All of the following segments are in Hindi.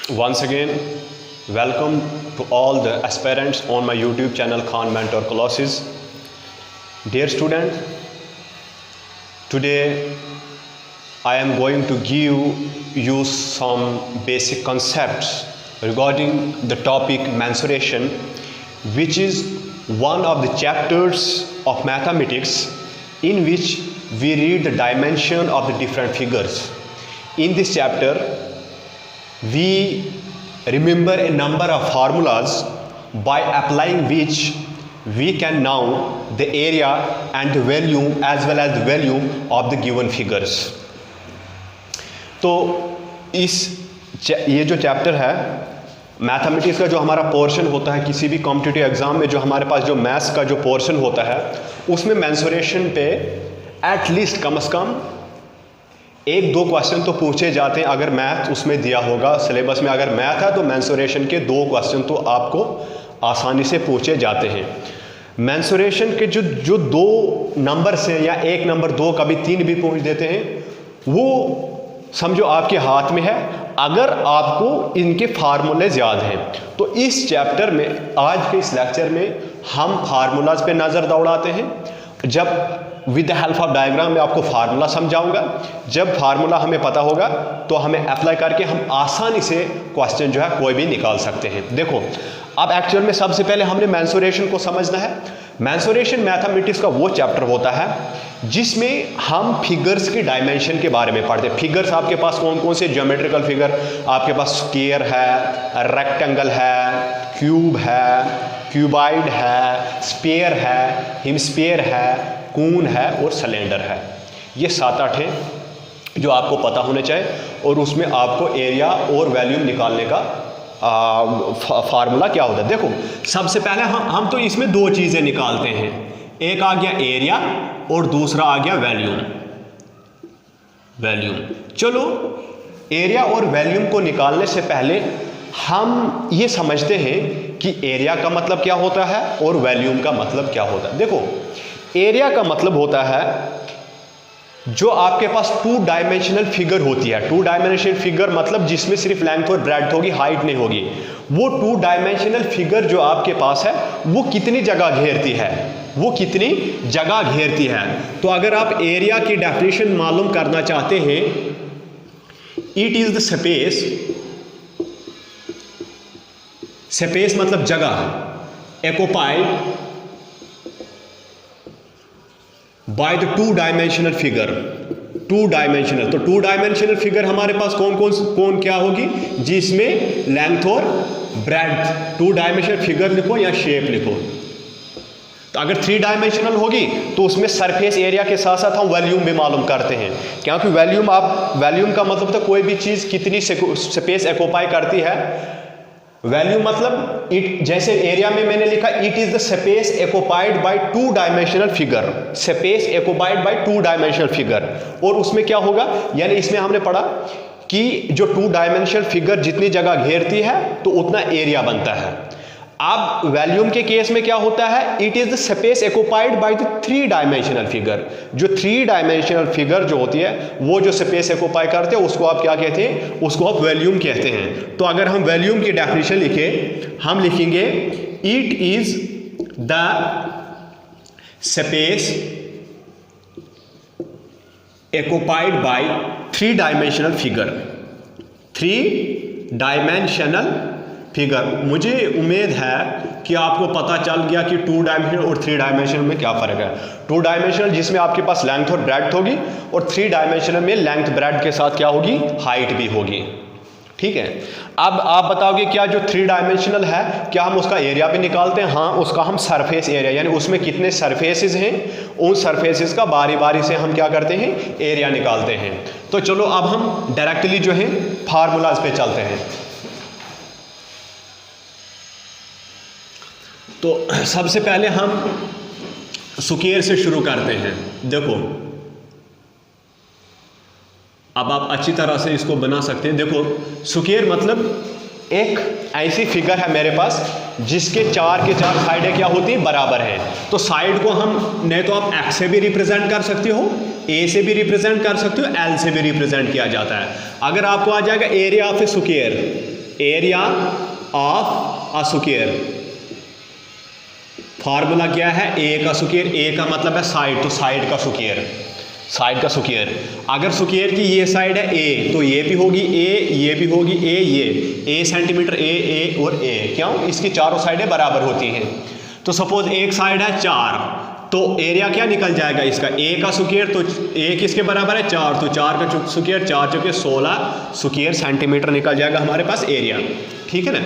Once again, welcome to all the aspirants on my YouTube channel Khan Mentor Classes. Dear student, today I am going to give you some basic concepts regarding the topic mensuration, which is one of the chapters of mathematics in which we read the dimension of the different figures. In this chapter, we remember a number of formulas by applying which we can know the area and the volume as well as the volume of the given figures. तो ये जो चैप्टर है मैथमेटिक्स का, जो हमारा पोर्शन होता है किसी भी कॉम्पिटिटिव एग्जाम में, जो हमारे पास जो मैथ्स का जो पोर्शन होता है उसमें मेंसुरेशन पे एटलीस्ट कम से कम 1-2 क्वेश्चन तो पूछे जाते हैं। अगर मैथ उसमें दिया होगा सिलेबस में, अगर मैथ है तो मेंसुरेशन के 2 क्वेश्चन तो आपको आसानी से पूछे जाते हैं। मेंसुरेशन के जो 2 नंबर से या 1 नंबर 2 कभी 3 भी पूछ देते हैं, वो समझो आपके हाथ में है अगर आपको इनके फार्मूलेज याद हैं। तो इस चैप्टर में, आज के इस लेक्चर में हम फार्मूलाज पे नज़र दौड़ाते हैं। जब with the help of diagram में आपको फार्मूला समझाऊंगा, जब फार्मूला हमें पता होगा तो हमें अप्लाई करके हम आसानी से क्वेश्चन जो है कोई भी निकाल सकते हैं। देखो, अब एक्चुअल में सबसे पहले हमने मेंसुरेशन को समझना है। मेंसुरेशन मैथमेटिक्स का वो चैप्टर होता है जिसमें हम फिगर्स की डायमेंशन के बारे में पढ़ते हैं। फिगर्स आपके पास कौन कौन से ज्योमेट्रिकल फिगर, आपके पास स्क्वायर है, रेक्टेंगल है, क्यूब है, क्यूबाइड है, स्फीयर है, हेमिस्फीयर है, कून है और सिलेंडर है। ये 7-8 हैं जो आपको पता होने चाहिए, और उसमें आपको एरिया और वॉल्यूम निकालने का फार्मूला क्या होता है। देखो, सबसे पहले हम तो इसमें 2 चीज़ें निकालते हैं, एक आ गया एरिया और दूसरा आ गया वॉल्यूम। चलो, एरिया और वॉल्यूम को निकालने से पहले हम ये समझते हैं कि एरिया का मतलब क्या होता है और वॉल्यूम का मतलब क्या होता है। देखो, एरिया का मतलब होता है जो आपके पास 2 डायमेंशनल फिगर होती है। 2 डायमेंशनल फिगर मतलब जिसमें सिर्फ लेंथ और ब्रेड्थ होगी, हाइट नहीं होगी। वो 2 डायमेंशनल फिगर जो आपके पास है वो कितनी जगह घेरती है, तो अगर आप एरिया की डेफिनेशन मालूम करना चाहते हैं, इट इज द स्पेस मतलब जगह, occupied by the 2 dimensional figure. 2 dimensional, तो 2 डायमेंशनल फिगर हमारे पास कौन क्या होगी, जिसमें लेंथ और ब्रेड्थ 2 डायमेंशनल फिगर लिखो या शेप लिखो। तो अगर 3 डायमेंशनल होगी तो उसमें सरफेस एरिया के साथ साथ हम वॉल्यूम भी मालूम करते हैं, क्योंकि वॉल्यूम का मतलब तो कोई भी चीज़ कितनी स्पेस एक्युपाई करती है। वॉल्यूम मतलब जैसे एरिया में मैंने लिखा it is the space occupied by 2 dimensional figure, space occupied by 2 dimensional figure. और उसमें क्या होगा, यानी इसमें हमने पढ़ा कि जो 2 डायमेंशनल फिगर जितनी जगह घेरती है तो उतना एरिया बनता है। अब वॉल्यूम के केस में क्या होता है, it is the space occupied by the 3 dimensional figure. जो 3 डायमेंशनल फिगर जो होती है वो जो स्पेस एक्युपाई करते हैं उसको आप क्या कहते हैं, उसको आप वॉल्यूम कहते हैं। तो अगर हम वॉल्यूम की डेफिनेशन लिखें, हम लिखेंगे it is the space occupied by 3 dimensional figure. 3 dimensional figure. मुझे उम्मीद है कि आपको पता चल गया कि 2 डायमेंशनल और 3 डायमेंशनल में क्या फ़र्क है। 2 डायमेंशनल जिसमें आपके पास लेंथ और ब्रेड्थ होगी, और 3 डायमेंशनल में लेंथ ब्रेड्थ के साथ क्या होगी, हाइट भी होगी। ठीक है, अब आप बताओगे क्या जो 3 डायमेंशनल है क्या हम उसका एरिया भी निकालते हैं? हाँ, उसका हम सरफेस एरिया, यानी उसमें कितने सरफेसेस हैं, उन सरफेसेस का बारी बारी से हम क्या करते हैं, एरिया निकालते हैं। तो चलो अब हम डायरेक्टली जो है फार्मूलाज पे चलते हैं। तो सबसे पहले हम स्क्वायर से शुरू करते हैं। देखो, अब आप अच्छी तरह से इसको बना सकते हैं। देखो, स्क्वायर मतलब एक ऐसी फिगर है मेरे पास जिसके 4 के 4 साइडें क्या होती हैं, बराबर हैं। तो साइड को हम नहीं तो आप एक्स से भी रिप्रेजेंट कर सकते हो, ए से भी रिप्रेजेंट कर सकते हो, एल से भी रिप्रेजेंट किया जाता है। अगर आपको आ जाएगा area of A square, area of a square, formula क्या है, ए का स्क्वायर, ए का मतलब है साइड, तो साइड का स्क्वायर, साइड का स्क्वायर। अगर स्क्वायर की ये साइड है ए, तो ये भी होगी ए, ये भी होगी ए, ये ए सेंटीमीटर, ए और ए, क्यों, इसकी चारों साइडें बराबर होती हैं। तो सपोज एक साइड है 4, तो एरिया क्या निकल जाएगा इसका, ए का स्क्वायर, तो ए किसके बराबर है 4, तो 4 का स्क्वायर, 4 चौके 16 स्क्वायर सेंटीमीटर निकल जाएगा हमारे पास एरिया। ठीक है ना,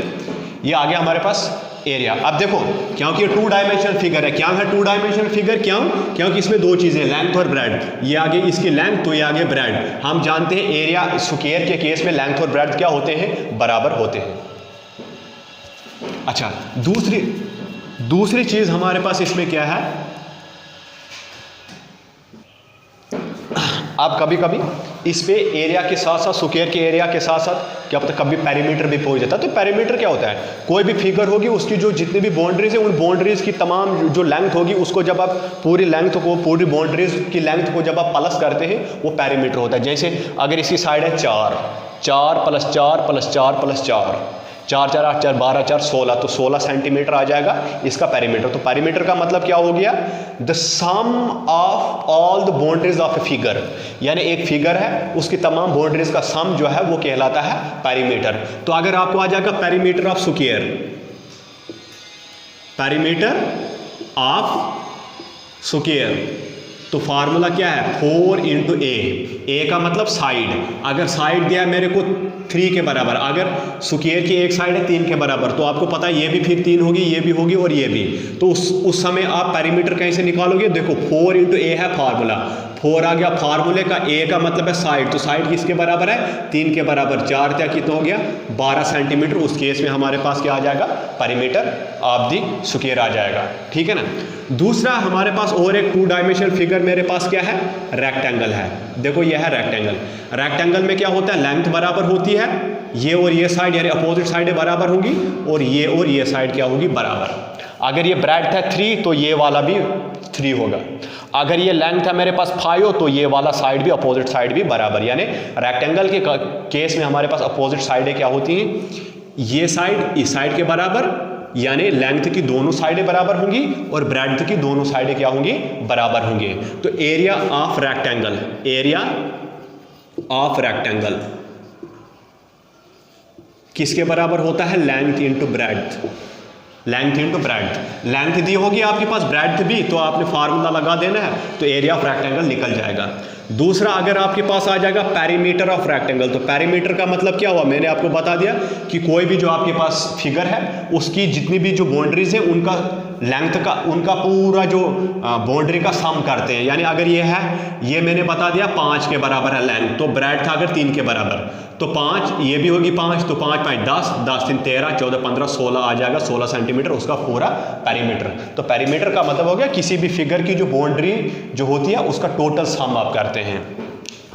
ये आ गया हमारे पास एरिया। अब देखो, क्योंकि ये 2 डायमेंशनल फिगर है, क्या है 2 डायमेंशनल फिगर, क्यों, क्योंकि इसमें दो चीज़ें, लेंथ और ब्रेड, ये आगे इसकी लेंथ, तो ये आगे ब्रेड। हम जानते हैं एरिया स्क्वायर के केस में लेंथ और ब्रेड क्या होते हैं, बराबर होते हैं। अच्छा, दूसरी चीज़ हमारे पास इसमें क्या है, अब कभी कभी इस पे एरिया के साथ साथ, स्क्वायर के एरिया के साथ साथ क्या पता कभी पेरीमीटर भी पहुंच जाता है। तो पेरीमीटर क्या होता है, कोई भी फिगर होगी उसकी जो जितनी भी बाउंड्रीज है, उन बाउंड्रीज की तमाम जो लेंथ होगी, उसको जब आप पूरी लेंथ को, पूरी बाउंड्रीज की लेंथ को जब आप प्लस करते हैं, वो पेरीमीटर होता है। जैसे अगर इसकी साइड है 4 + 4 + 4 + 4, 4 4 8 4 12 4 16, तो 16 सेंटीमीटर आ जाएगा इसका पेरीमीटर। तो पेरीमीटर का मतलब क्या हो गया, the sum of all the boundaries of a figure, यानी एक फिगर है उसकी तमाम बाउंड्रीज का सम जो है वो कहलाता है पेरीमीटर। तो अगर आपको आ जाएगा perimeter of square, perimeter of square, तो फार्मूला क्या है, 4 × ए का मतलब साइड, अगर साइड दिया है मेरे को 3 के बराबर, अगर स्क्वायर की एक साइड है 3 के बराबर, तो आपको पता है ये भी फिर 3 होगी, ये भी होगी और ये भी, तो उस समय आप पेरीमीटर कैसे निकालोगे, देखो 4 × ए है फार्मूला, 4 आ गया फार्मूले का, ए का मतलब है साइड, तो साइड किसके बराबर है, 3 के बराबर, 4 क्या कितना हो गया 12 सेंटीमीटर। उस केस में हमारे पास क्या आ जाएगा, पेरीमीटर ऑफ द स्क्वायर आ जाएगा। ठीक है ना। दूसरा हमारे पास और एक 2 डायमेंशनल फिगर मेरे पास क्या है, रेक्टेंगल है। देखो ये है रेक्टेंगल, रेक्टेंगल में क्या होता है, लेंथ बराबर होती है, ये और ये साइड यानी अपोजिट साइडें बराबर होंगी, और ये साइड क्या होगी, बराबर। अगर ये ब्रेड्थ है 3, तो ये वाला भी 3 होगा। अगर ये लेंथ है मेरे पास 5 हो, तो ये वाला साइड भी, अपोजिट साइड भी बराबर, यानी रेक्टेंगल के केस में हमारे पास अपोजिट साइडें क्या होती हैं, ये साइड इस साइड के बराबर, यानी लेंथ की दोनों साइडें बराबर होंगी और ब्रेड्थ की दोनों साइडें क्या होंगी, बराबर होंगी। तो area of rectangle, area of rectangle किसके बराबर होता है, length into breadth, length into breadth. Length दी होगी आपके पास, ब्रेड्थ भी, तो आपने फार्मूला लगा देना है, तो एरिया ऑफ रेक्टेंगल निकल जाएगा। दूसरा अगर आपके पास आ जाएगा पेरीमीटर ऑफ रेक्टेंगल, तो पेरीमीटर का मतलब क्या हुआ, मैंने आपको बता दिया कि कोई भी जो आपके पास फिगर है उसकी जितनी भी जो बाउंड्रीज है उनका लेंथ का, उनका पूरा जो बाउंड्री का सम करते हैं। यानी अगर ये है, ये मैंने बता दिया 5 के बराबर है लेंथ, तो ब्रेड्थ था अगर 3 के बराबर, तो 5, ये भी होगी 5, तो 5 5 10, 10 3 13, 14 15 16 आ जाएगा, 16 सेंटीमीटर उसका पूरा पेरीमीटर। तो पेरीमीटर का मतलब हो गया किसी भी फिगर की जो बाउंड्री जो होती है उसका टोटल सम आप करते हैं,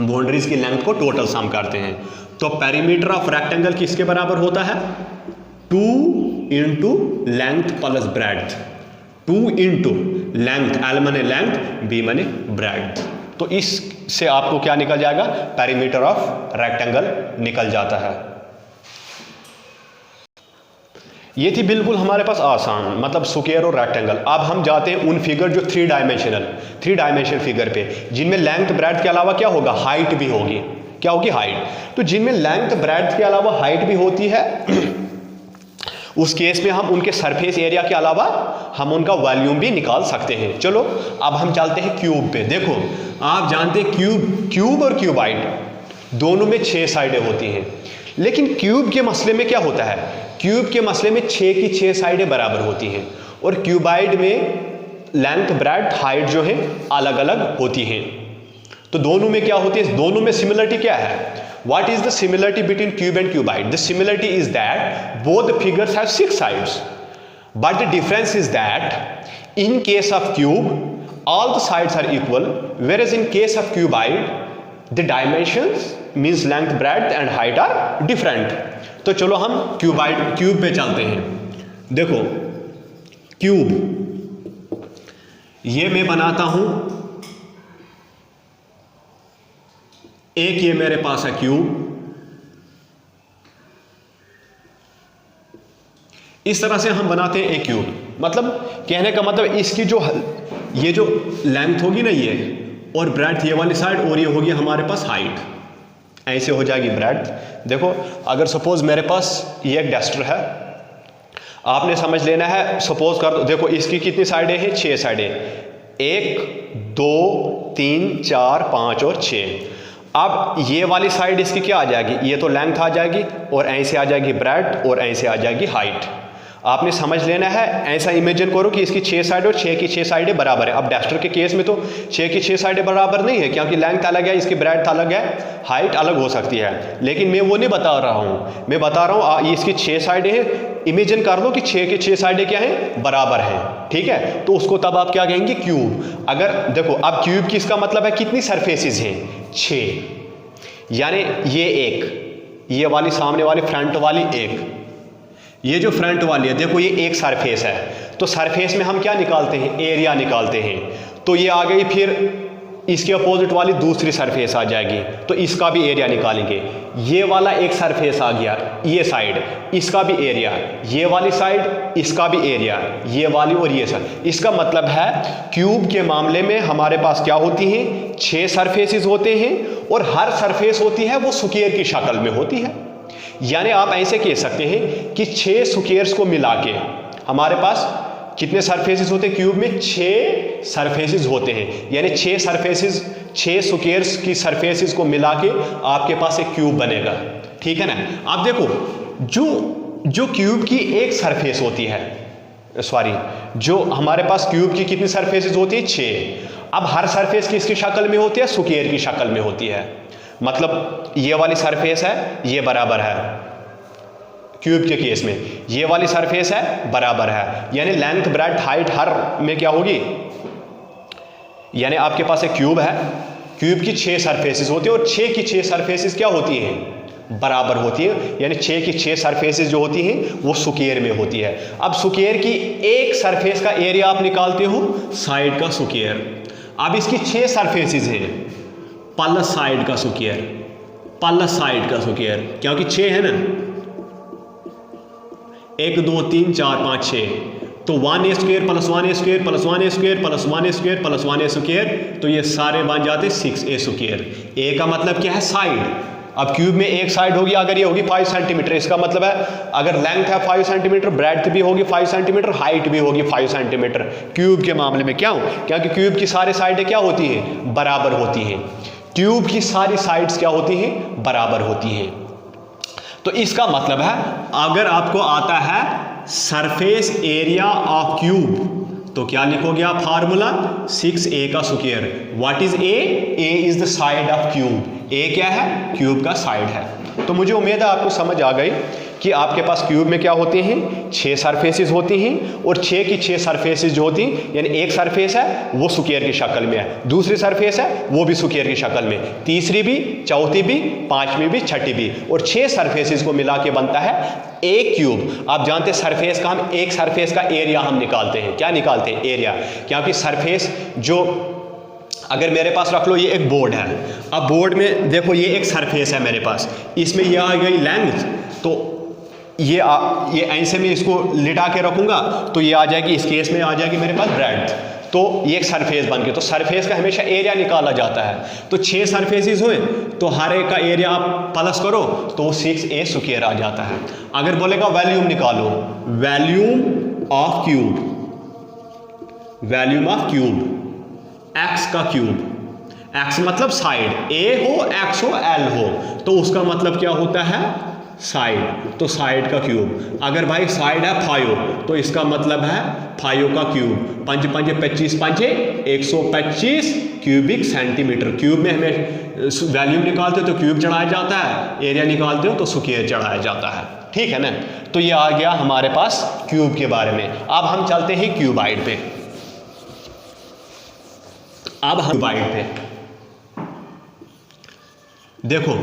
बाउंड्रीज की लेंथ को टोटल सम करते हैं। तो पेरीमीटर ऑफ रेक्टेंगल किसके बराबर होता है, 2 × length plus breadth, 2 × length, L माने लेंथ, B माने ब्रेड्थ। तो इससे आपको क्या निकल जाएगा, पेरीमीटर ऑफ रेक्टेंगल निकल जाता है। ये थी बिल्कुल हमारे पास आसान, मतलब स्क्वायर और रेक्टेंगल। अब हम जाते हैं उन फिगर जो 3 डायमेंशनल फिगर पे, जिनमें लेंथ ब्रेड्थ के अलावा क्या होगा, हाइट भी होगी। क्या होगी, हाइट। तो जिनमें लेंथ ब्रेड्थ के अलावा हाइट भी होती है उस केस में हम उनके सरफेस एरिया के अलावा हम उनका वॉल्यूम भी निकाल सकते हैं। चलो अब हम चलते हैं क्यूब पे। देखो आप जानते हैं क्यूब और क्यूबाइड दोनों में 6 साइडें होती हैं, लेकिन क्यूब के मसले में क्या होता है, क्यूब के मसले में 6 की 6 साइडें बराबर होती हैं, और क्यूबाइड में लेंथ ब्रेड्थ हाइट जो है अलग अलग होती हैं। तो दोनों में क्या होती है, दोनों में सिमिलरिटी क्या है, what is the similarity between cube and cuboid? The similarity is that both the figures have 6 sides, but the difference is that in case of cube all the sides are equal, whereas in case of cuboid the dimensions means length, breadth and height are different. तो चलो हम क्यूब पे चलते हैं। देखो क्यूब, ये मैं बनाता हूं, एक ये मेरे पास है क्यूब, इस तरह से हम बनाते हैं एक क्यूब। मतलब कहने का मतलब इसकी जो ये जो लेंथ होगी ना ये, और ब्रेड्थ ये वाली साइड, और ये होगी हमारे पास हाइट, ऐसे हो जाएगी ब्रेड्थ। देखो अगर सपोज मेरे पास ये एक डस्टर है, आपने समझ लेना है, सपोज कर दो, देखो इसकी कितनी साइडें हैं, 6 साइडें, 1 2 3 4 5 और 6। अब ये वाली साइड इसकी क्या आ जाएगी, ये तो लेंथ आ जाएगी, और ऐसे आ जाएगी ब्रेड्थ, और ऐसे आ जाएगी हाइट। आपने समझ लेना है, ऐसा इमेजिन करो कि इसकी 6 साइड और 6 की 6 साइडें बराबर है। अब डस्टर के केस में तो 6 की 6 साइडें बराबर नहीं है, क्योंकि लेंथ अलग है, इसकी ब्रेड्थ अलग है, हाइट अलग हो सकती है। लेकिन मैं वो नहीं बता रहा हूँ, मैं बता रहा हूँ इसकी 6 साइडें हैं, इमेजिन कर लो कि 6 की 6 साइडें क्या हैं, बराबर हैं, ठीक है। तो उसको तब आप क्या कहेंगे, क्यूब। अगर देखो अब क्यूब की इसका मतलब है कितनी सरफेसेस हैं, 6, यानी ये एक, ये वाली सामने वाली फ्रंट वाली एक, ये जो फ्रंट वाली है देखो ये एक सरफेस है। तो सरफेस में हम क्या निकालते हैं, एरिया निकालते हैं। तो ये आ गई, फिर इसके अपोजिट वाली दूसरी सरफेस आ जाएगी, तो इसका भी एरिया निकालेंगे। ये वाला एक सरफेस आ गया, ये साइड, इसका भी एरिया, ये वाली साइड, इसका भी एरिया, ये वाली और ये साइड। इसका मतलब है क्यूब के मामले में हमारे पास क्या होती हैं, 6 सरफेसेस होते हैं, और हर सरफेस होती है वो स्क्वायर की शक्ल में होती है। यानी आप ऐसे कह सकते हैं कि 6 स्क्वायर्स को मिला के हमारे पास कितने सरफेसेस होते हैं, क्यूब में 6 सरफेसेस होते हैं। यानी 6 सरफेसेस, 6 स्क्वायर्स की सरफेसेस को मिला के आपके पास एक क्यूब बनेगा, ठीक है ना। आप देखो जो क्यूब की एक सरफेस होती है, सॉरी, जो हमारे पास क्यूब की कितनी सरफेसेस होती है, 6। अब हर सरफेस किसकी शक्ल में होती है, स्क्वायर की शक्ल में होती है। मतलब ये वाली सरफेस है, ये बराबर है, क्यूब के केस में ये वाली सरफेस है, बराबर है, यानी लेंथ ब्रेड्थ हाइट हर में क्या होगी, यानी आपके पास एक क्यूब है, क्यूब की 6 सरफेसेस होती है, और 6 की 6 सरफेसेस क्या होती हैं, बराबर होती है। यानी 6 की 6 सरफेसेस जो होती हैं वो स्क्वायर में होती है। अब स्क्वायर की एक सरफेस का एरिया आप निकालते हो, साइड का स्क्वायर। अब इसकी 6 सरफेसेस हैं, प्लस साइड का स्क्वायर, प्लस साइड का स्क्वायर, क्योंकि 6 है ना, 1 2 3 4 5 6, तो 1 square plus 1 square plus 1 square plus 1 square plus 1 square, तो ये सारे बन जाते 6a स्क्वायर। ए का मतलब क्या है, साइड। अब क्यूब में एक साइड होगी, अगर ये होगी 5 सेंटीमीटर, इसका मतलब है अगर लेंथ है 5 सेंटीमीटर, ब्रेड्थ भी होगी 5 सेंटीमीटर, हाइट भी होगी 5 सेंटीमीटर। क्यूब के मामले में क्यों, क्योंकि क्यूब की सारी साइडें क्या होती हैं, बराबर होती हैं। क्यूब की सारी साइड्स क्या होती हैं, बराबर होती हैं। तो इसका मतलब है अगर आपको आता है सरफेस एरिया ऑफ क्यूब, तो क्या लिखोगे आप फार्मूला, 6a का square. What is a? a is the side of cube. a क्या है, क्यूब का साइड है। तो मुझे उम्मीद है आपको समझ आ गई कि आपके पास क्यूब में क्या होते हैं, 6 सरफेसेस होती हैं, और 6 की 6 सरफेसेस जो होती हैं, यानी एक सरफेस है वो स्क्वायर की शक्ल में है, दूसरी सरफेस है वो भी स्क्वायर की शक्ल में, तीसरी भी, चौथी भी, पांचवी भी, छठी भी, और 6 सरफेसेस को मिला के बनता है एक क्यूब। आप जानते हैं सरफेस का, हम एक सरफेस का एरिया हम निकालते हैं, क्या निकालते हैं, एरिया। क्योंकि सरफेस जो, अगर मेरे पास रख लो ये एक बोर्ड है, अब बोर्ड में देखो ये एक सरफेस है मेरे पास, इसमें ये आ गई लेंथ, तो ये ऐसे में इसको लिटा के रखूंगा तो ये आ जाएगी, इस केस में आ जाएगी मेरे पास ब्रेड्थ, तो ये एक सरफेस बन गई। तो सरफेस का हमेशा एरिया निकाला जाता है। तो 6 सरफेसेस हुए तो हर एक का एरिया आप प्लस करो तो 6a स्क्वायर आ जाता है। अगर बोलेगा वॉल्यूम निकालो, volume of cube, volume of cube, x का क्यूब, x मतलब साइड, a हो, x हो, l हो, तो उसका मतलब क्या होता है, साइड। तो साइड का क्यूब। अगर भाई साइड है 5, तो इसका मतलब है 5 का क्यूब। 5 5 25 5 125 cubic centimetre. क्यूब में हमें वैल्यूम निकालते हो तो क्यूब चढ़ाया जाता है, एरिया निकालते हो तो स्क्वायर चढ़ाया जाता है, ठीक है ना। तो ये आ गया हमारे पास क्यूब के बारे में। अब हम चलते हैं क्यूबाइड पे। अब हम क्यूबाइड पे देखो,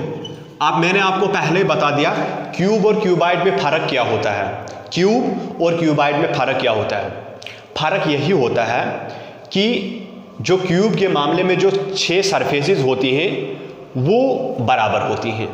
अब मैंने आपको पहले ही बता दिया क्यूब और क्यूबाइड में फ़र्क क्या होता है। क्यूब और क्यूबाइड में फ़र्क क्या होता है, फ़र्क यही होता है कि जो क्यूब के मामले में जो 6 सरफेसेस होती हैं वो बराबर होती हैं,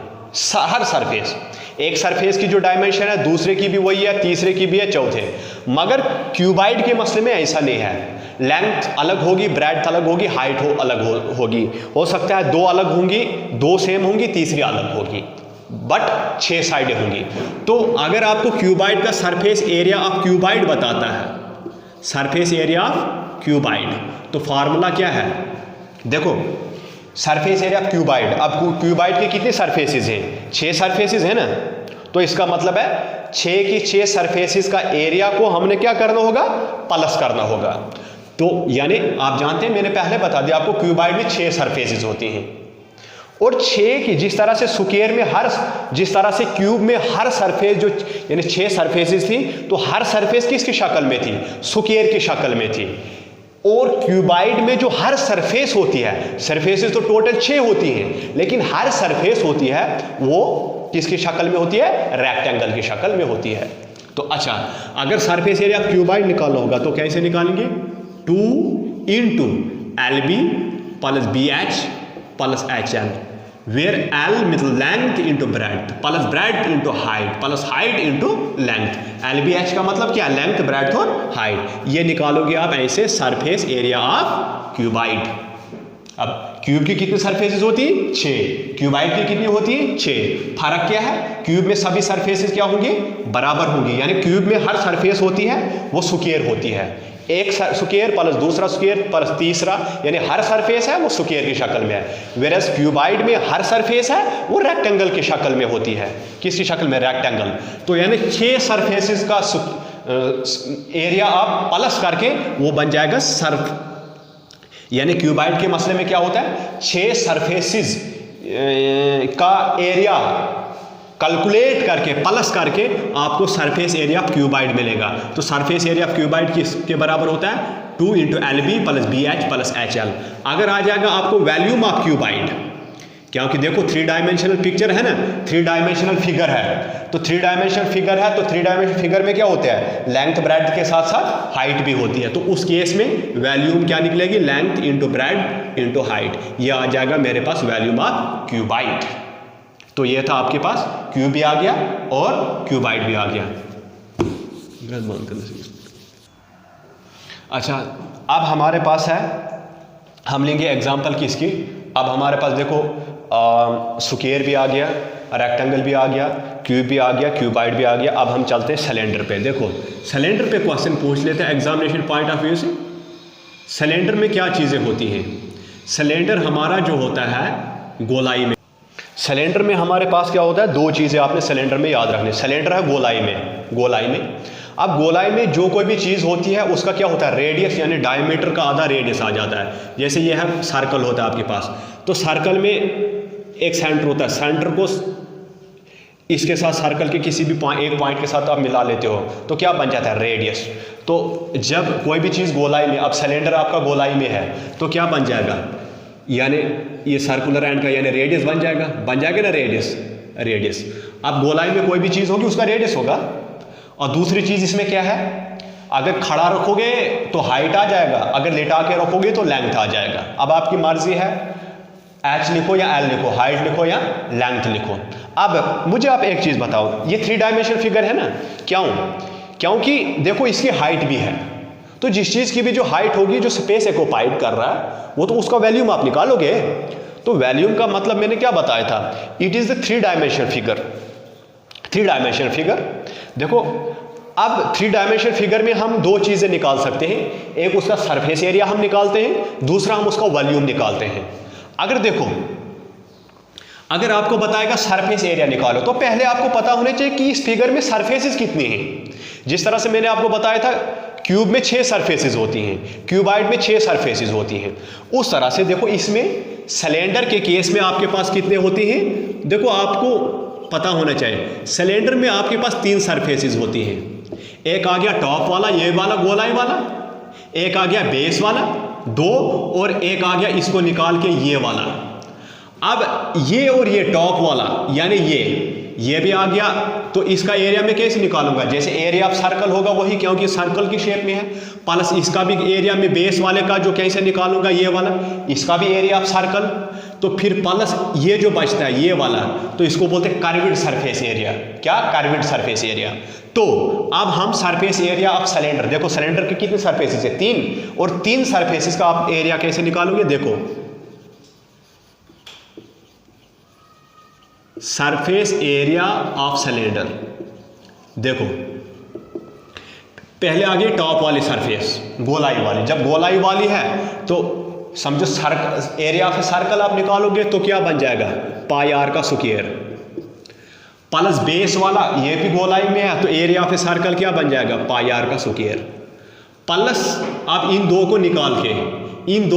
हर सरफेस। एक सरफेस की जो डायमेंशन है दूसरे की भी वही है, तीसरे की भी है, चौथे। मगर क्यूबाइड के मसले में ऐसा नहीं है, लेंथ अलग होगी, ब्रेड्थ अलग होगी, हाइट अलग होगी। हो सकता है दो अलग होंगी, दो सेम होंगी, तीसरी अलग होगी, बट 6 साइडें होंगी। तो अगर आपको क्यूबाइड का सरफेस एरिया ऑफ क्यूबाइड बताता है, सरफेस एरिया ऑफ क्यूबाइड, तो फार्मूला क्या है? देखो सरफेस एरिया ऑफ क्यूबाइड, अब क्यूबाइड के कितने सरफेसेस हैं? 6 सरफेसेस है ना, तो इसका मतलब है 6 की 6 सरफेसेस का एरिया को हमने क्या करना होगा? प्लस करना होगा। तो यानी आप जानते हैं, मैंने पहले बता दिया आपको, क्यूबाइड में 6 सरफेसेस होती हैं, और 6 की जिस तरह से स्क्वायर में जिस तरह से क्यूब में हर सरफेस जो यानी 6 सरफेसेस थी, तो हर सरफेस किसकी शक्ल में थी? स्क्वायर की शक्ल में थी। और क्यूबाइड में जो हर सरफेस होती है, सरफेसेस तो टोटल 6 होती हैं, लेकिन हर सरफेस होती है वो किसकी शक्ल में होती है? रेक्टेंगल की शक्ल में होती है। तो अच्छा, अगर सरफेस एरिया क्यूबाइड निकालना होगा तो कैसे निकालेंगे? 2 into LB plus BH plus HL, where L मतलब length into breadth plus breadth into height plus height into length. LBH का मतलब क्या? लेंथ, ब्रेड्थ और हाइट। ये निकालोगे आप ऐसे सरफेस एरिया ऑफ क्यूबाइड। अब क्यूब की कितनी सरफेसेस होती है? 6। क्यूबाइड की कितनी होती है? 6। फर्क क्या है? क्यूब में सभी सरफेसेस क्या होंगी? बराबर होंगी, यानी क्यूब में हर सरफेस होती है वो स्क्वायर होती है। एक स्क्वायर प्लस दूसरा स्क्वायर प्लस तीसरा, यानी हर सरफेस है वो स्क्वायर की शक्ल में है। वेरस क्यूबाइड में हर सरफेस है वो रेक्टेंगल की शक्ल में होती है। किसकी शक्ल में? रेक्टेंगल। तो यानी 6 सरफेसेस का एरिया आप प्लस करके वो बन जाएगा यानी क्यूबाइड के मसले में क्या होता है? 6 सरफेसेस का एरिया कैलकुलेट करके प्लस करके आपको सरफेस एरिया ऑफ क्यूबाइड मिलेगा। तो सरफेस एरिया ऑफ क्यूबाइड किसके बराबर होता है? 2 into LB plus BH plus HL। अगर आ जाएगा आपको वैल्यूम ऑफ क्यूबाइड, क्योंकि देखो 3 डायमेंशनल पिक्चर है ना, 3 डायमेंशनल फिगर है, तो 3 डायमेंशनल फिगर है, तो 3 डायमेंशनल फिगर में क्या होता है? लेंथ ब्रेड्थ के साथ साथ हाइट भी होती है। तो उस केस में वैल्यूम क्या निकलेगी? Length into breadth into height. ये आ जाएगा मेरे पास वैल्यूम ऑफ क्यूबाइड। तो ये था आपके पास, क्यूब भी आ गया और क्यूबाइड भी आ गया। अच्छा, अब हमारे पास है, हम लेंगे एग्जांपल किसकी। अब हमारे पास देखो स्क्वायर भी आ गया, रेक्टेंगल भी आ गया, क्यूब भी आ गया, क्यूबाइड भी आ गया। अब हम चलते हैं सिलेंडर पे। देखो सिलेंडर पे क्वेश्चन पूछ लेते हैं एग्जामिनेशन पॉइंट ऑफ व्यू से। सिलेंडर में क्या चीज़ें होती हैं? सिलेंडर हमारा जो होता है गोलाई में, सिलेंडर में हमारे पास क्या होता है? 2 चीज़ें आपने सिलेंडर में याद रखनी। सिलेंडर है गोलाई में। अब गोलाई में जो कोई भी चीज़ होती है उसका क्या होता है? रेडियस, यानी डायमीटर का आधा रेडियस आ जाता है। जैसे ये है सर्कल होता है आपके पास, तो सर्कल में एक सेंटर होता है, सेंटर को इसके साथ सर्कल के किसी भी एक पॉइंट के साथ आप मिला लेते हो तो क्या बन जाता है? रेडियस। तो जब कोई भी चीज़ गोलाई में, अब सिलेंडर आपका गोलाई में है तो क्या बन जाएगा? यानी ये सर्कुलर एंड का यानी रेडियस बन जाएगा ना, रेडियस। अब गोलाई में कोई भी चीज़ होगी उसका रेडियस होगा। और दूसरी चीज़ इसमें क्या है? अगर खड़ा रखोगे तो हाइट आ जाएगा, अगर लेटा के रखोगे तो लेंथ आ जाएगा। अब आपकी मर्जी है, H लिखो या L लिखो, हाइट लिखो या लेंथ लिखो। अब मुझे आप एक चीज़ बताओ, ये 3 डायमेंशनल फिगर है ना, क्योंकि देखो इसकी हाइट भी है, तो जिस चीज़ की भी जो हाइट होगी, जो स्पेस ऑक्युपाइड कर रहा है, वो तो उसका वैल्यूम आप निकालोगे। तो वैल्यूम का मतलब मैंने क्या बताया था? It is the 3 dimensional figure. 3 dimensional figure. देखो अब 3 डायमेंशनल फिगर में हम 2 चीज़ें निकाल सकते हैं। एक उसका सरफेस एरिया हम निकालते हैं, दूसरा हम उसका वॉल्यूम निकालते हैं। अगर देखो, अगर आपको बताएगा सरफेस एरिया निकालो, तो पहले आपको पता होना चाहिए कि इस फिगर में सरफेसेस कितनी हैं। जिस तरह से मैंने आपको बताया था क्यूब में 6 सरफेसेस होती हैं, क्यूबाइड में 6 सरफेसेस होती हैं, उस तरह से देखो इसमें सिलेंडर के केस में आपके पास कितने होते हैं? देखो आपको पता होना चाहिए, सिलेंडर में आपके पास 3 सरफेसेस होती हैं। एक आ गया टॉप वाला, ये वाला गोलाई वाला, एक आ गया बेस वाला 2, और एक आ गया इसको निकाल के ये वाला। अब ये और ये टॉप वाला यानी ये भी आ गया, तो इसका एरिया में कैसे निकालूंगा? जैसे एरिया ऑफ सर्कल होगा वही, क्योंकि सर्कल की शेप में है, प्लस इसका भी एरिया में बेस वाले का जो कैसे निकालूंगा? ये वाला, इसका भी एरिया ऑफ सर्कल। तो फिर प्लस ये जो बचता है ये वाला, तो इसको बोलते हैं कर्व्ड सरफेस एरिया। क्या? Curved surface area. तो अब हम सरफेस एरिया ऑफ सिलेंडर, देखो सिलेंडर के कितने सरफेसेस है? 3, और 3 सरफेसेस का आप एरिया कैसे निकालोगे? देखो सरफेस एरिया ऑफ सिलेंडर, देखो पहले आ गई टॉप वाली सरफेस, गोलाई वाली। जब गोलाई वाली है तो समझो एरिया ऑफ सर्कल आप निकालोगे तो क्या बन जाएगा? पाई आर का स्क्वायर, प्लस बेस वाला ये भी गोलाई में है तो एरिया ऑफ सर्कल क्या बन जाएगा? पाई आर का स्क्वायर, प्लस आप इन दो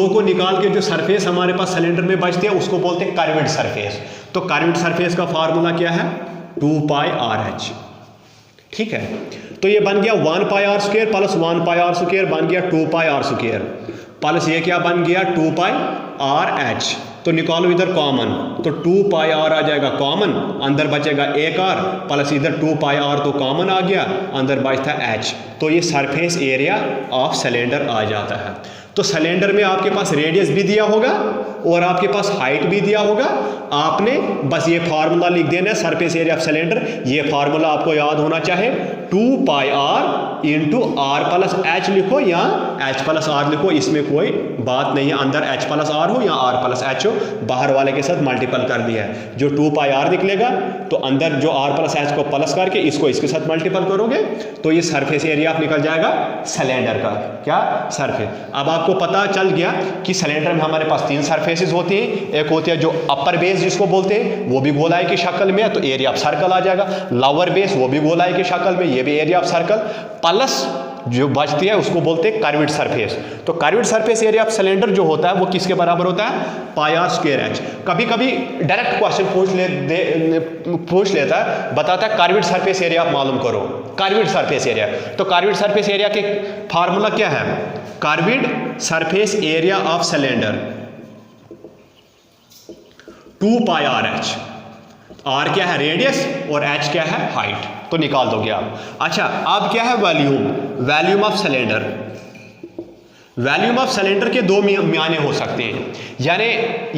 को निकाल के जो सरफेस हमारे पास सिलेंडर में बचती है उसको बोलते हैं कर्व्ड सरफेस। तो कर्व्ड सरफेस का फार्मूला क्या है? 2 पाई आर एच। ठीक है, तो ये बन गया 1 pi are square plus 1 pi are square बन गया 2 पाई आर स्क्वायर, प्लस ये क्या बन गया? 2 पाई आर एच। तो निकालो इधर कॉमन, तो 2 पाई आर आ जाएगा कॉमन, अंदर बचेगा 1 आर, प्लस इधर 2 पाई आर तो कॉमन आ गया, अंदर बचता एच। तो ये सरफेस एरिया ऑफ सिलेंडर आ जाता है। तो सिलेंडर में आपके पास रेडियस भी दिया होगा और आपके पास हाइट भी दिया होगा, आपने बस ये फार्मूला लिख देना है सरफेस एरिया ऑफ सिलेंडर। ये फार्मूला आपको याद होना चाहे 2 pi are into R plus H लिखो या एच प्लस आर लिखो, इसमें कोई बात नहीं है, अंदर एच प्लस आर हो या आर प्लस एच हो, बाहर वाले के साथ मल्टीपल कर दिया है। जो 2 पाई आर निकलेगा तो अंदर जो आर प्लस एच को प्लस करके इसको इसके साथ मल्टीपल करोगे तो ये सरफेस एरिया निकल जाएगा सिलेंडर का। क्या? सरफेस। अब आपको पता चल गया कि सिलेंडर में हमारे पास 3 सरफेसेस होती हैं। एक होती है जो अपर बेस जिसको बोलते हैं, वो भी गोलाई की शक्ल में है तो एरिया ऑफ सर्कल आ जाएगा। लोअर बेस वो भी गोलाई की शक्ल में, ये भी एरिया ऑफ सर्कल, प्लस जो बचती है उसको बोलते हैं कर्व्ड सरफेस। तो curved surface area of cylinder जो होता है वो किसके बराबर होता है? पाई आर स्क्वायर एच। कभी कभी डायरेक्ट क्वेश्चन पूछ लेता है, बताता है कर्व्ड सरफेस एरिया आप मालूम करो, कर्व्ड सरफेस एरिया। तो कर्व्ड सरफेस एरिया के फार्मूला क्या है? Curved surface area of cylinder 2 pi r h. R क्या है? रेडियस, और एच क्या है? हाइट। तो निकाल दोगे आप। अच्छा, अब क्या है? Volume. Volume of cylinder. Volume of cylinder के 2 मायने हो सकते हैं, यानी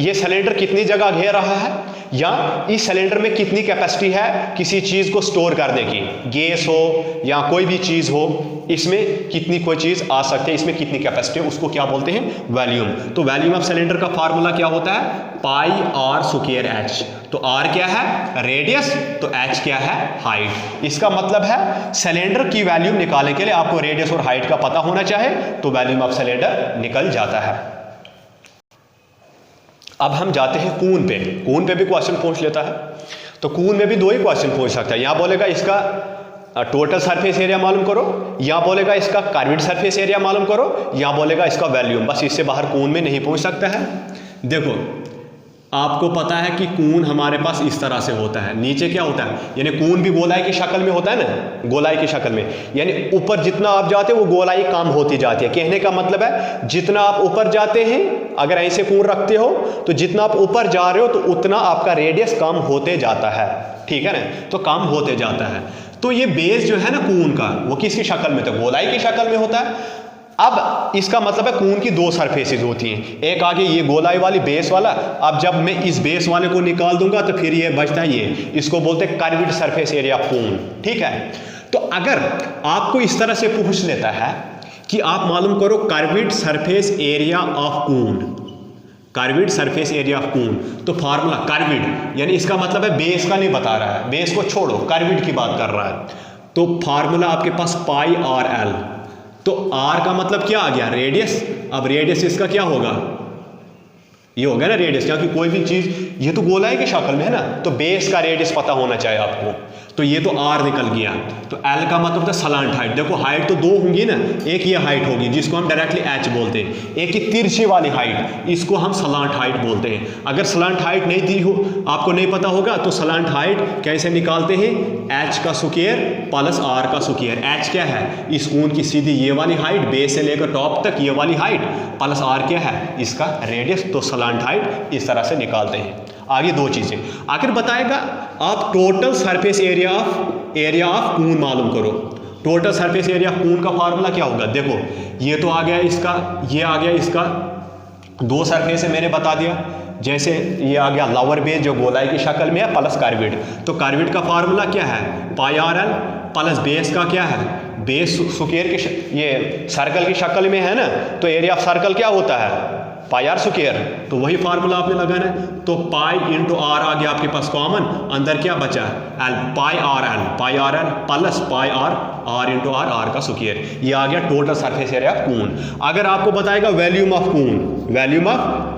ये सिलेंडर कितनी जगह घेर रहा है या इस सिलेंडर में कितनी कैपेसिटी है किसी चीज़ को स्टोर करने की, गैस हो या कोई भी चीज़ हो, इसमें कितनी कोई चीज़ आ सकती है, इसमें कितनी कैपेसिटी है, उसको क्या बोलते हैं? वॉल्यूम। तो वॉल्यूम ऑफ सिलेंडर का फार्मूला क्या होता है? पाई आर स्क्वायर एच। तो आर क्या है? रेडियस, तो एच क्या है? हाइट। इसका मतलब है सिलेंडर की वॉल्यूम निकालने के लिए आपको रेडियस और हाइट का पता होना चाहिए, तो वॉल्यूम ऑफ सिलेंडर निकल जाता है। अब हम जाते हैं कून पे। कून पे भी क्वेश्चन पूछ लेता है, तो कून में भी 2 ही क्वेश्चन पूछ सकता है। यहाँ बोलेगा इसका टोटल सरफेस एरिया मालूम करो, या बोलेगा इसका कर्व्ड सरफेस एरिया मालूम करो, या बोलेगा इसका वॉल्यूम। बस इससे बाहर कून में नहीं पूछ सकता है। देखो आपको पता है कि कून हमारे पास इस तरह से होता है, नीचे क्या होता है, यानी कून भी गोलाई की शक्ल में होता है ना, गोलाई की शक्ल में, यानी ऊपर जितना आप जाते हो वो गोलाई कम होती जाती है। कहने का मतलब है जितना आप ऊपर जाते हैं, अगर ऐसे कून रखते हो तो जितना आप ऊपर जा रहे हो तो उतना आपका रेडियस कम होते जाता है, ठीक है ना, तो कम होते जाता है। तो ये बेस जो है ना कून का, वो किसकी शक्ल में, तो गोलाई की शक्ल में होता है। अब इसका मतलब है कून की 2 सरफेसेस होती हैं, एक आगे ये गोलाई वाली बेस वाला। अब जब मैं इस बेस वाले को निकाल दूंगा तो फिर ये बचता है ये, इसको बोलते हैं कर्व्ड सरफेस एरिया कून, ठीक है। तो अगर आपको इस तरह से पूछ लेता है कि आप मालूम करो curved surface area of cone, curved surface area of cone, तो फार्मूला कर्व्ड, यानी इसका मतलब है बेस का नहीं बता रहा है, बेस को छोड़ो कर्व्ड की बात कर रहा है। तो फार्मूला आपके पास पाई आर एल, तो r का मतलब क्या आ गया? रेडियस। अब रेडियस इसका क्या होगा? ये होगा ना रेडियस, क्योंकि कोई भी चीज ये तो गोलाई की शक्ल में है ना, तो बेस का रेडियस पता होना चाहिए आपको। तो ये तो r निकल गया। तो l का मतलब था सलांट हाइट। देखो हाइट तो 2 होंगी ना, एक ये हाइट होगी जिसको हम डायरेक्टली h बोलते हैं, एक ही तिरछी वाली हाइट, इसको हम सलांट हाइट बोलते हैं। अगर सलांट हाइट नहीं दी हो, आपको नहीं पता होगा, तो सलांट हाइट कैसे निकालते हैं? h का स्क्वायर प्लस r का स्क्वायर। h क्या है? इस कून की सीधी ये वाली हाइट, बेस से लेकर टॉप तक ये वाली हाइट, प्लस r क्या है? इसका रेडियस। तो सलांट हाइट इस तरह से निकालते हैं। आगे 2 चीजें आखिर बताएगा, आप टोटल सरफेस एरिया ऑफ कून मालूम करो। टोटल सरफेस एरिया ऑफ कून का फार्मूला क्या होगा? देखो ये तो आ गया इसका, ये आ गया इसका, 2 सरफेस है मैंने बता दिया, जैसे ये आ गया लोअर बेस जो गोलाई की शक्ल में है प्लस कर्विड, तो कर्विड का फार्मूला क्या है पाई आर एल प्लस बेस का क्या है बेस स्क्वायर की ये सर्कल की शक्ल में है ना, तो एरिया ऑफ सर्कल क्या होता है पाई आर स्क्वायर, तो वही फार्मूला आपने लगाना है। तो पाई इंटू आर आ गया आपके पास कॉमन, अंदर क्या बचा l pi r l plus pi are into r का स्क्वायर, ये आ गया total surface area of cone. अगर आपको बताएगा वॉल्यूम ऑफ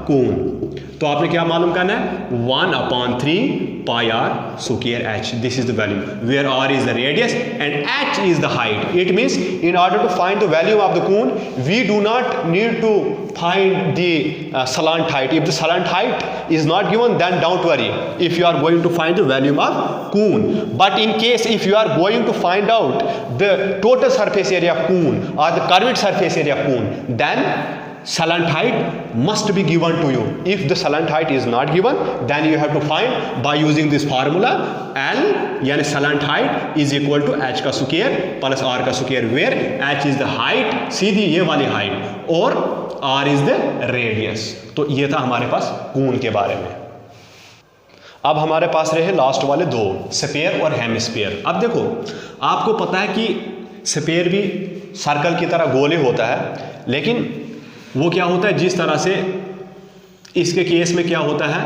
कून, तो आपने क्या मालूम करना है 1/3 pi are square H, this is the volume where are is the radius and H is the height. It means in order to find the volume of the cone we do not need to find the slant height. If the slant height is not given, then don't worry if you are going to find the volume of cone. But in case if you are going to find out the total surface area of cone or the curved surface area of cone, then slant height must be given to you. If the slant height is not given, then you have to find by using this formula L यानी slant height is equal to h का स्क्वायर प्लस r का square, where h is the height, सीधी ये वाली हाइट, और r is the radius। तो ये था हमारे पास कून के बारे में। अब हमारे पास रहे लास्ट वाले दो, स्फीयर और हेमिस्फीयर। अब देखो आपको पता है कि स्फीयर भी सर्कल की तरह गोल ही होता है, लेकिन वो क्या होता है जिस तरह से इसके केस में क्या होता है,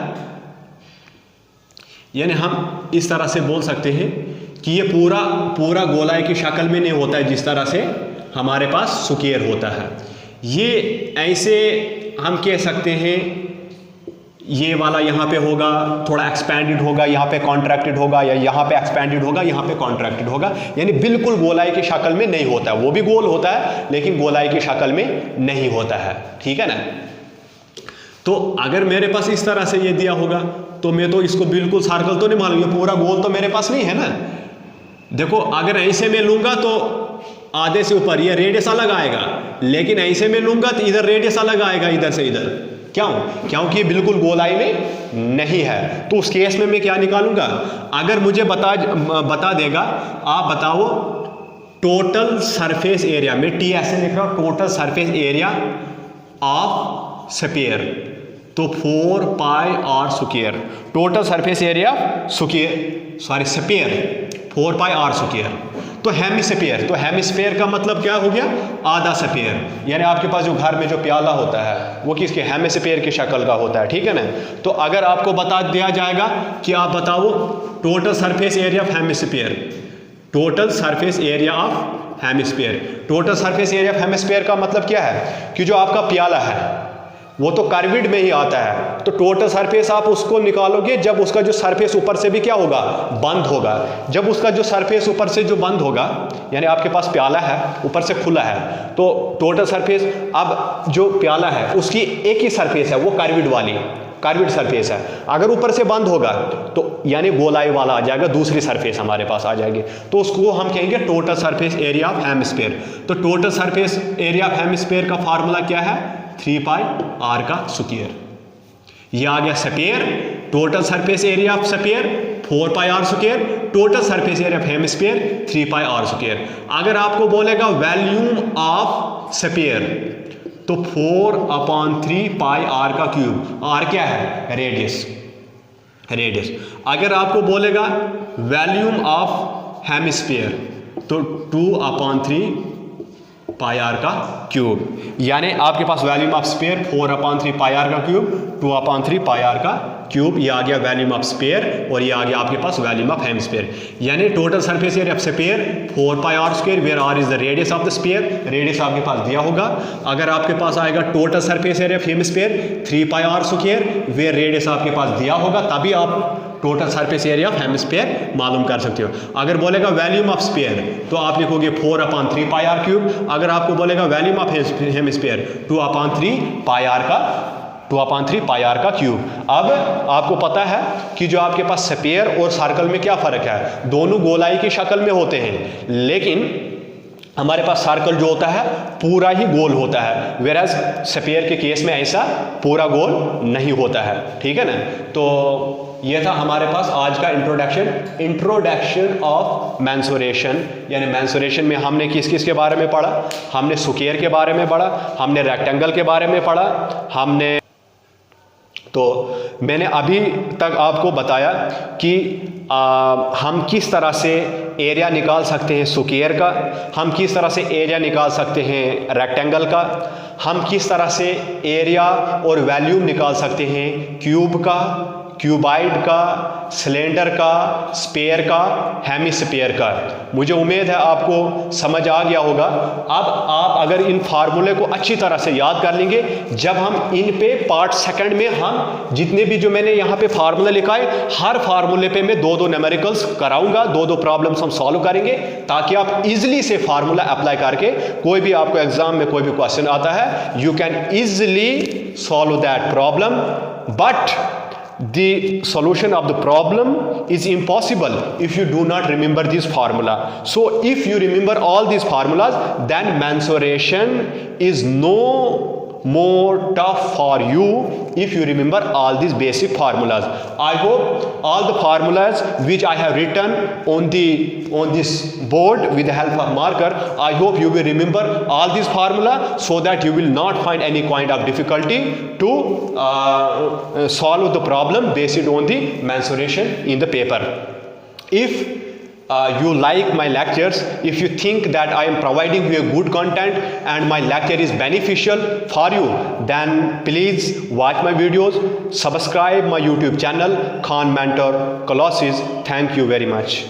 यानी हम इस तरह से बोल सकते हैं कि ये पूरा गोलाई की शक्ल में नहीं होता है जिस तरह से हमारे पास स्क्वायर होता है। ये ऐसे हम कह सकते हैं ये वाला यहाँ पे होगा थोड़ा एक्सपैंडेड होगा, यहाँ पे कॉन्ट्रैक्टेड होगा, या यहाँ पे एक्सपैंडेड होगा, यहाँ पे कॉन्ट्रैक्टेड होगा, यानी बिल्कुल गोलाई की शक्ल में नहीं होता है। वो भी गोल होता है लेकिन गोलाई की शक्ल में नहीं होता है, ठीक है ना। तो अगर मेरे पास इस तरह से ये दिया होगा तो मैं तो इसको बिल्कुल सर्कल तो नहीं मान लूँगा, पूरा गोल तो मेरे पास नहीं है ना। देखो अगर ऐसे में लूँगा तो आधे से ऊपर ये रेडियस अलग आएगा, लेकिन ऐसे में लूँगा तो इधर रेडियस अलग आएगा इधर से इधर। क्यों? क्योंकि ये बिल्कुल गोलाई में नहीं है। तो उस केस में मैं क्या निकालूंगा, अगर मुझे बता देगा आप बताओ टोटल सरफेस एरिया, मैं टी ऐसे लिख रहा हूँ, total surface area of sphere, तो 4 pi are square, total surface area sphere 4 pi are square. तो हेमिस्फीयर, तो हेमिस्फीयर का मतलब क्या हो गया आधा स्फीयर, यानी आपके पास जो घर में जो प्याला होता है वो किसके हेमिस्फीयर की शक्ल का होता है, ठीक है ना। तो अगर आपको बता दिया जाएगा कि आप बताओ total surface area of hemisphere, total surface area of hemisphere, total surface area of hemisphere का मतलब क्या है कि जो आपका प्याला है वो तो कर्विड में ही आता है, तो टोटल सरफेस आप उसको निकालोगे जब उसका जो सरफेस ऊपर से भी क्या होगा बंद होगा। जब उसका जो सरफेस ऊपर से जो बंद होगा, यानी आपके पास प्याला है ऊपर से खुला है, तो टोटल सरफेस, अब जो प्याला है उसकी एक ही सरफेस है वो कर्विड सरफेस है, अगर ऊपर से बंद होगा तो यानी गोलाई वाला आ जाएगा, दूसरी सरफेस हमारे पास आ जाएगी, तो उसको हम कहेंगे total surface area of hemisphere. तो total surface area of hemisphere का फार्मूला क्या है 3 पाई आर का स्क्वायर। ये आ गया sphere, total surface area of sphere 4 pi are square, total surface area of hemisphere 3 pi are square. अगर आपको बोलेगा वॉल्यूम ऑफ स्फीयर तो 4/3 पाई आर का क्यूब, आर क्या है रेडियस। अगर आपको बोलेगा वॉल्यूम ऑफ हेमिस्फीयर तो 2/3 पाई आर का क्यूब, यानी आपके पास volume of sphere 4/3 pi are का क्यूब, 2/3 पाई आर का क्यूब, ये आ गया वॉल्यूम ऑफ स्फीयर, और ये आ गया आपके पास वॉल्यूम ऑफ हेमिस्फीयर। यानी total surface area of sphere 4 pi are square, where are is the radius of the sphere, radius आपके पास दिया होगा। अगर आपके पास आएगा total surface area of hemisphere 3 pi are square, where radius आपके पास दिया होगा, तभी आप total surface area of hemisphere मालूम कर सकते हो। अगर बोलेगा वॉल्यूम ऑफ स्फीयर तो आप लिखोगे 4/3 पाई आर क्यूब। अगर आपको बोलेगा volume of hemisphere 2/3 pi are का क्यूब। अब आपको पता है कि जो आपके पास स्फीयर और सर्कल में क्या फ़र्क है, दोनों गोलाई की शक्ल में होते हैं, लेकिन हमारे पास सर्कल जो होता है पूरा ही गोल होता है, वेराज स्फीयर के केस में ऐसा पूरा गोल नहीं होता है, ठीक है ना। तो ये था हमारे पास आज का इंट्रोडक्शन ऑफ मेंसुरेशन, यानी मेंसुरेशन में हमने किस के बारे में पढ़ा, हमने स्क्वायर के बारे में पढ़ा, हमने रेक्टेंगल के बारे में पढ़ा, हमने तो मैंने अभी तक आपको बताया कि हम किस तरह से एरिया निकाल सकते हैं स्क्वायर का, हम किस तरह से एरिया निकाल सकते हैं रेक्टेंगल का, हम किस तरह से एरिया और वॉल्यूम निकाल सकते हैं क्यूब का, क्यूबाइड का, सिलेंडर का, स्पेयर का, हेमिस्फीयर का। मुझे उम्मीद है आपको समझ आ गया होगा। अब आप अगर इन फार्मूले को अच्छी तरह से याद कर लेंगे, जब हम इन पे पार्ट सेकंड में हम जितने भी जो मैंने यहाँ पे फार्मूला लिखा है, हर फार्मूले पे मैं 2-2 न्यूमेरिकल्स कराऊंगा, 2-2 प्रॉब्लम्स हम सॉल्व करेंगे, ताकि आप इजिली से फार्मूला अप्लाई करके कोई भी आपको एग्जाम में कोई भी क्वेश्चन आता है, you can easily solve that problem. But the solution of the problem is impossible if you do not remember this formula. So if you remember all these formulas, then mensuration is no more tough for you if you remember all these basic formulas. I hope all the formulas which I have written on this board with the help of marker, I hope you will remember all these formula, so that you will not find any kind of difficulty to solve the problem based on the mensuration in the paper. If you like my lectures, if you think that I am providing you a good content and my lecture is beneficial for you, then please watch my videos, subscribe my YouTube channel Khan Mentor Classes. Thank you very much.